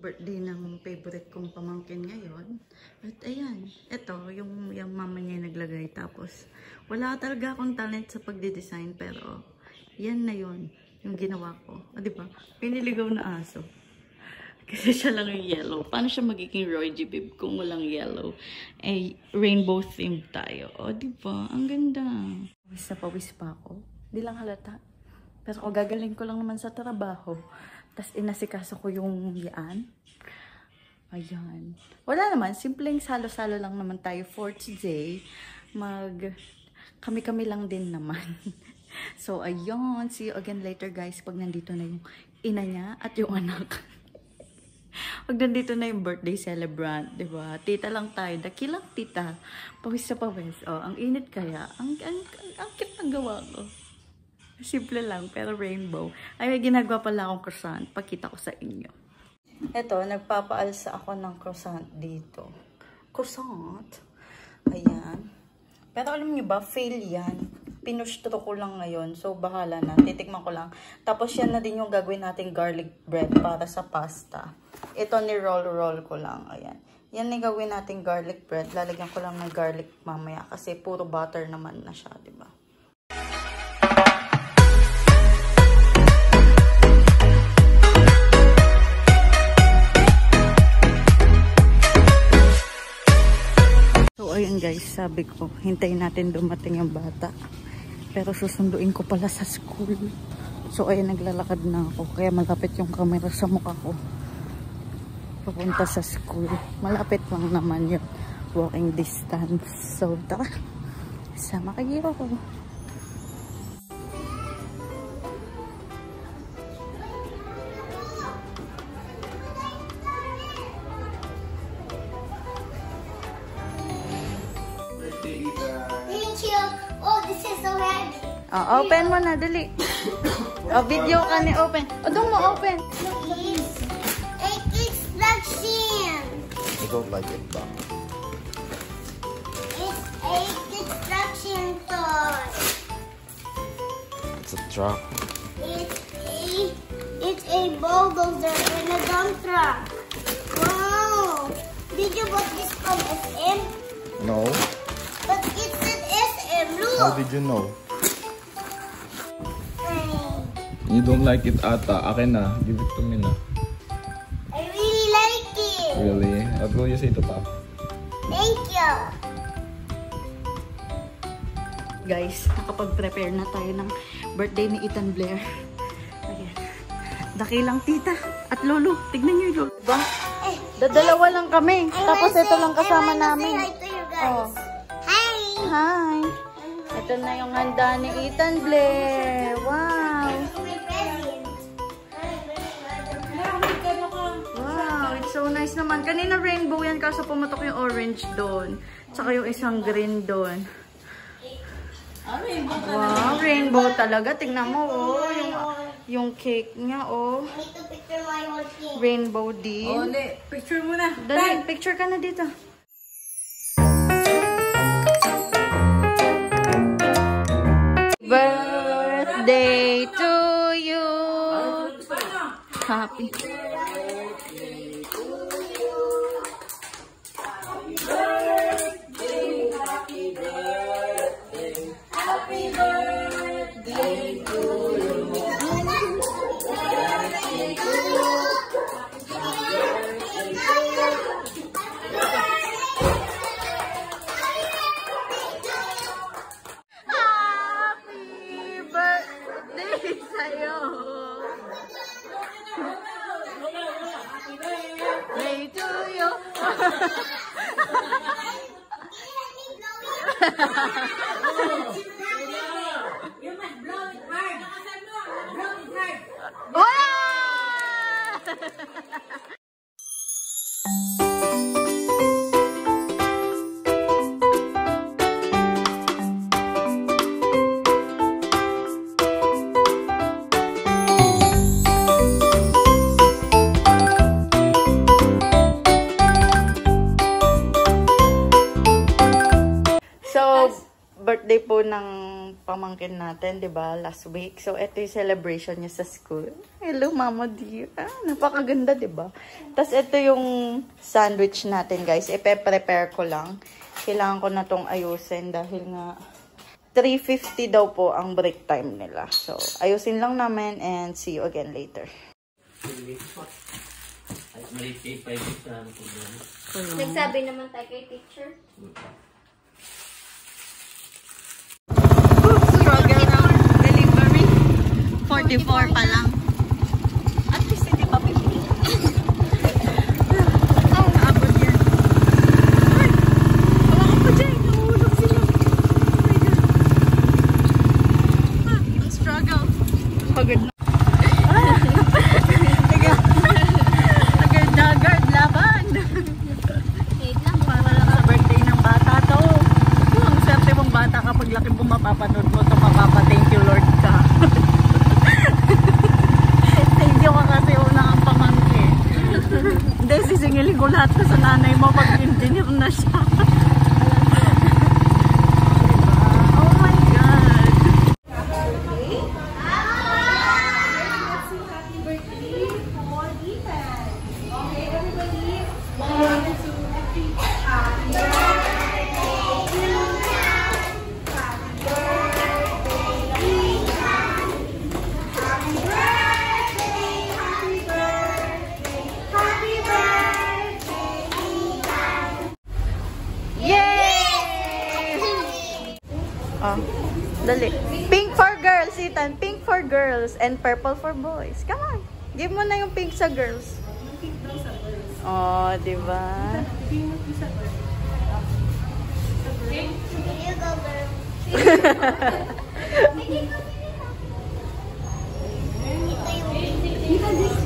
Birthday ng favorite kong pamangkin ngayon. At ayan, ito, yung mama niya naglagay. Tapos, wala talaga akong talent sa pagdidesign, pero yan na yun, yung ginawa ko. O, diba? Piniligaw na aso. Kasi siya lang yung yellow. Paano siya magiging Roy G. Bibb kung walang yellow? Eh, rainbow theme tayo. O, diba? Ang ganda. Pawis na pawis pa ako. Di lang halata. Pero gagaling ko lang naman sa trabaho. Tapos inasikaso ko yung yan. Ayan. Wala naman. Simpleng salo-salo lang naman tayo for today. Kami-kami lang din naman. So, ayun. See you again later, guys. Pag nandito na yung ina niya at yung anak. Pag nandito na yung birthday celebrant. Diba? Tita lang tayo. Dakilang tita. Pawis sa pawis. Oh, ang init kaya. Ang cute ng gawa ko. Simple lang, pero rainbow. Ay, ginagawa pala akong croissant. Pakita ko sa inyo. Ito, nagpapaalsa ako ng croissant dito. Croissant. Ayan. Pero alam niyo ba, fail yan. Pinustro ko lang ngayon. So, bahala na. Titikman ko lang. Tapos, yan na din yung gagawin natin garlic bread para sa pasta. Ito, ni-roll ko lang. Ayan. Yan yung gagawin natin garlic bread. Lalagyan ko lang ng garlic mamaya. Kasi puro butter naman na siya, diba? Ayan guys, sabi ko, hintayin natin dumating yung bata. Pero susunduin ko pala sa school. So ayan, naglalakad na ako. Kaya malapit yung camera sa mukha ko. Papunta sa school. Malapit lang naman yung walking distance. So tara, sama kayo. Oh, open mo na, dali. Oh, video ka ni open. O, doon mo open. It's extraction. I don't like it back. It's a extraction toy. It's a truck. It's a bulldozer and a dump truck. Wow. Did you put this from SM? No. But it's an SM. Look. How did you know? You don't like it ata. Akin na. Give it to me na. I really like it. Really? What will you say to Papa? Thank you. Guys, nakapag-prepare na tayo ng birthday ni Ethan Blair. Ayan. Dakilang tita at lolo. Tignan nyo yung lolo. Diba? Dadalawa lang kami. Tapos ito lang kasama namin. Hi to you guys. Oh. Hi. Hi. Ito na yung handa ni Ethan Blair. Wow. Wow, it's so nice naman. Kanina rainbow yan kaso pumatok yung orange doon. Tsaka yung isang green doon. Wow, rainbow talaga. Tingnan mo, oh. Yung cake niya, oh. I need to picture my whole thing. Rainbow din. Ole, picture mo na. Dali, picture ka na dito. Birthday to you. Happy. You must blow it hard. Blow it hard. So, birthday po ng pamangkin natin, di ba, last week. So, ito yung celebration niya sa school. Hello, Mama dear. Napakaganda, di ba? Tapos, ito yung sandwich natin, guys. Ipe-prepare ko lang. Kailangan ko na tong ayusin dahil nga 3:50 daw po ang break time nila. So, ayusin lang namin and see you again later. Nagsabi naman tayo kay teacher. Struggle ng delivery. 44 pa lang. At least hindi pa 50. Abot yan. Ay! Hawakan ko dyan. Nahulog sila. Oh my God. Ang struggle. Pagod na. Agad-agad. Laban. Wait lang. Para lang sa birthday ng bata to. Ang swerte mong bata kapag laki mo mapapanood mo ito, mapapa-thank you Lord ka. Thank you ka kasi una ang pamangkin. Hindi, sisingilin ko lahat ka sa nanay mo pag engineer na siya. Oh my God. Oh, dali. Pink for girls, Ethan. Pink for girls and purple for boys. Come on. Give mo na yung pink sa girls. Oh, di ba? Here you go, girl. Ito yung